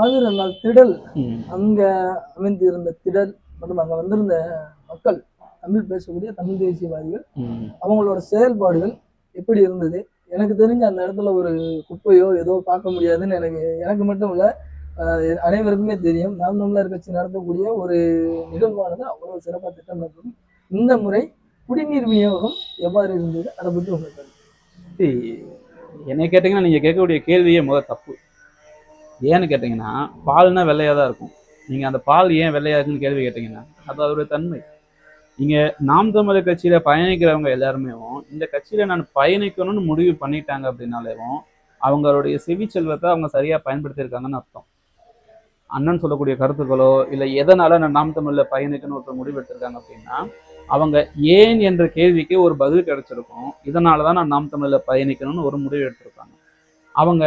ஆதிரங்கால் திடல் அங்க அமைந்திருந்த திடல் மற்றும் அங்க வந்திருந்த மக்கள், தமிழ் பேசக்கூடிய தமிழ் தேசியவாதிகள், அவங்களோட செயல்பாடுகள் எப்படி இருந்தது? எனக்கு தெரிஞ்ச அந்த இடத்துல ஒரு குப்பையோ ஏதோ பார்க்க முடியாதுன்னு எனக்கு மட்டும் இல்லை, அனைவருக்குமே தெரியும். நாம் தமிழர் கட்சி நடத்தக்கூடிய ஒரு நிகழ்வானது அவ்வளவு சிறப்பாக திட்டமிடப்படும். இந்த முறை குடிநீர் விநியோகம் எவ்வாறு இருந்தது, அதை பற்றி உங்களுக்கு என்னை கேட்டீங்கன்னா நீங்க கேட்கக்கூடிய கேள்வியே முதல் தப்பு. ஏன்னு கேட்டீங்கன்னா, பால்னா வெள்ளையா தான் இருக்கும். நீங்க அந்த பால் ஏன் வெள்ளையா இருக்குன்னு கேள்வி கேட்டீங்கன்னா, அது அதோடைய தன்மை. நீங்க நாம் தமிழர் கட்சியில பயணிக்கிறவங்க எல்லாருமே இந்த கட்சியில நான் பயணிக்கணும்னு முடிவு பண்ணிட்டாங்க அப்படின்னாலேவும் அவங்களுடைய செவி செல்வத்தை அவங்க சரியா பயன்படுத்தியிருக்காங்கன்னு அர்த்தம். அண்ணன் சொல்லக்கூடிய கருத்துக்களோ இல்லை எதனால நான் நாம் தமிழ்ல பயணிக்கணும்னு ஒருத்தர் முடிவு எடுத்திருக்காங்க அப்படின்னா, அவங்க ஏன் என்ற கேள்விக்கு ஒரு பதில் கிடைச்சிருக்கும். இதனாலதான் நான் நாம் தமிழ்ல பயணிக்கணும்னு ஒரு முடிவு எடுத்திருக்காங்க. அவங்க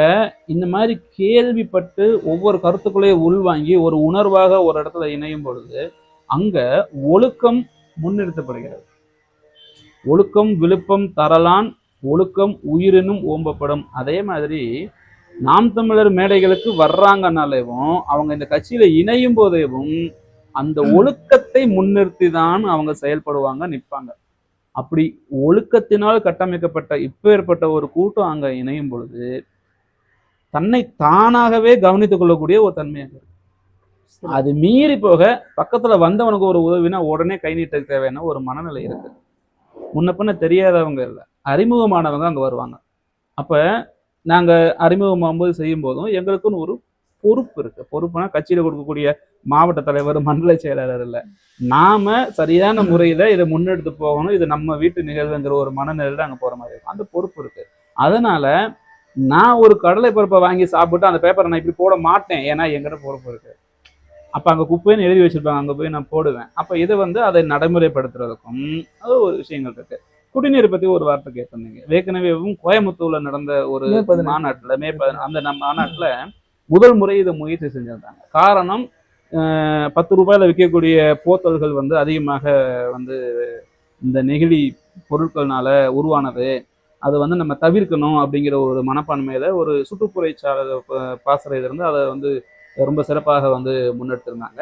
இந்த மாதிரி கேள்விப்பட்டு ஒவ்வொரு கருத்துக்களையும் உள்வாங்கி ஒரு உணர்வாக ஒரு இடத்துல இணையும் பொழுது அங்க ஒழுக்கம் முன்னிறுத்தப்படுகிறது. ஒழுக்கம் விழுப்பம் தரலான், ஒழுக்கம் உயிரினும் ஓம்பப்படும். அதே மாதிரி நாம் தமிழர் மேடைகளுக்கு வர்றாங்கனாலேவும் அவங்க இந்த கட்சியில இணையும் போதேவும் அந்த ஒழுக்கத்தை முன்னிறுத்தி தான் அவங்க செயல்படுவாங்க, நிற்பாங்க. அப்படி ஒழுக்கத்தினால் கட்டமைக்கப்பட்ட இப்பேற்பட்ட ஒரு கூட்டம் அங்க இணையும் பொழுது தன்னை தானாகவே கவனித்துக் கொள்ளக்கூடிய ஒரு தன்மையாக இருக்கு. அது மீறி போக பக்கத்துல வந்தவனுக்கு ஒரு உதவினா உடனே கை நீட்ட தேவையான ஒரு மனநிலை இருக்கு. முன்ன பின்ன தெரியாதவங்க இல்லை, அறிமுகமானவங்க அங்க வருவாங்க. அப்ப நாங்க அறிமுகமாகும்போது செய்யும் போதும் எங்களுக்குன்னு ஒரு பொறுப்பு இருக்கு. பொறுப்புனா கட்சியில கொடுக்கக்கூடிய மாவட்ட தலைவர், மண்டல செயலாளர் இல்லை, நாம சரியான முறையில இதை முன்னெடுத்து போகணும், இது நம்ம வீட்டு நிகழ்வுங்கிற ஒரு மனநிலையில அங்க போற மாதிரி இருக்கும். அந்த பொறுப்பு இருக்கு. அதனால நான் ஒரு கடலை பருப்பை வாங்கி சாப்பிட்டு அந்த பேப்பரை நான் இப்படி போட மாட்டேன், ஏன்னா எங்கிட்ட பொறுப்பு இருக்கு. அப்ப அங்க குப்பைன்னு எழுதி வச்சிருப்பாங்க, அங்க போய் நான் போடுவேன். அப்ப இதை அதை நடைமுறைப்படுத்துறதுக்கும் அது ஒரு விஷயங்கள் இருக்கு. குடிநீர் பத்தி ஒரு வார்த்தை கேட்டிருந்தீங்க. ஏற்கனவேவும் கோயம்புத்தூர்ல நடந்த ஒரு மாநாட்டுல அந்த மாநாட்டுல முதல் முறை இதை முயற்சி செஞ்சிருந்தாங்க. காரணம், 10 ரூபாயில விற்கக்கூடிய போத்தல்கள் அதிகமாக இந்த நெகிழி பொருட்கள்னால உருவானது, அது நம்ம தவிர்க்கணும் அப்படிங்கிற ஒரு மனப்பான்மையில ஒரு சுற்றுப்புறச்சாலை பாசறையிலிருந்து அதை ரொம்ப சிறப்பாக முன்னெடுத்திருந்தாங்க.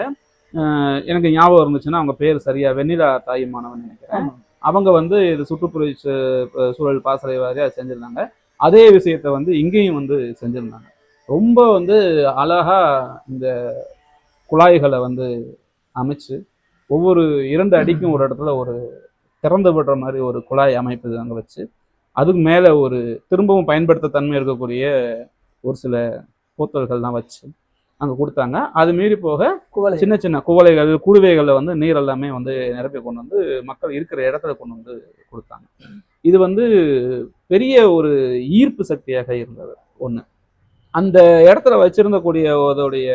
எனக்கு ஞாபகம் இருந்துச்சுன்னா அவங்க பேர் சரியா வெண்ணிலா தாயுமானவன் நினைக்கிறேன். அவங்க இது சுற்றுப்புற சூழல் பாசறை வாரியா செஞ்சிருந்தாங்க. அதே விஷயத்த இங்கேயும் செஞ்சிருந்தாங்க. ரொம்ப அழகா இந்த குழாய்களை அமைச்சு ஒவ்வொரு 2 அடிக்கும் ஒரு இடத்துல ஒரு திறந்து விடுற மாதிரி ஒரு குழாய் அமைப்பு அங்கே வச்சு அதுக்கு மேலே ஒரு திரும்பவும் பயன்படுத்த தன்மை இருக்கக்கூடிய ஒரு சில போத்தல்கள்லாம் வச்சு அங்கே கொடுத்தாங்க. அது மீறி போக சின்ன சின்ன குவளைகள், குடுவைகளில் நீர் எல்லாமே நிரப்பி கொண்டு மக்கள் இருக்கிற இடத்துல கொண்டு கொடுத்தாங்க. இது பெரிய ஒரு ஈர்ப்பு சக்தியாக இருந்தது. ஒன்று, அந்த இடத்துல வச்சிருந்தக்கூடிய அதோடைய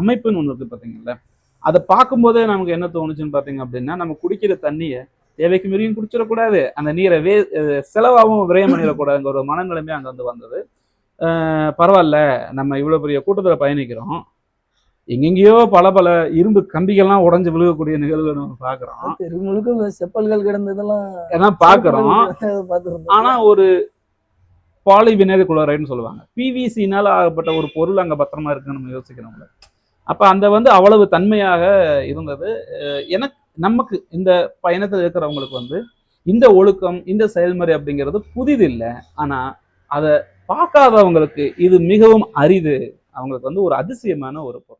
அமைப்புன்னு ஒன்று இருக்கு பார்த்தீங்கல்ல, அதை பார்க்கும்போதே நமக்கு என்ன தோணுச்சுன்னு பார்த்தீங்க அப்படின்னா, நம்ம குடிக்கிற தண்ணியை தேவைக்கு மீறியும் குடிச்சிடக்கூடாது, அந்த நீரை செலவாகவும் விரயம் பண்ணிடக்கூடாதுங்கிற ஒரு மனநிலைமை அங்கே வந்தது. பரவாயில்ல, நம்ம இவ்வளோ பெரிய கூட்டத்தில் பயணிக்கிறோம், எங்கெங்கேயோ பல இரும்பு கம்பிகள்லாம் உடஞ்சு விழுகக்கூடிய நிகழ்வுகள் நம்ம பார்க்குறோம், செப்பல்கள் கிடந்ததெல்லாம் பார்க்குறோம். ஆனால் ஒரு பாலிவினைல் குளோரைடுன்னு சொல்லுவாங்க, பிவிசினால் ஆகப்பட்ட ஒரு பொருள் அங்கே பத்திரமா இருக்குன்னு நம்ம யோசிக்கிறோம்ல. அப்போ அந்த அவ்வளவு தன்மையாக இருந்தது. எனக்கு நமக்கு இந்த பயணத்தில் இருக்கிறவங்களுக்கு இந்த ஒழுக்கம், இந்த செயல்முறை அப்படிங்கிறது புதிது இல்லை. ஆனால் அதை பார்க்காதவங்களுக்கு இது மிகவும் அரிது, அவங்களுக்கு ஒரு அதிசயமான ஒரு பொருள்.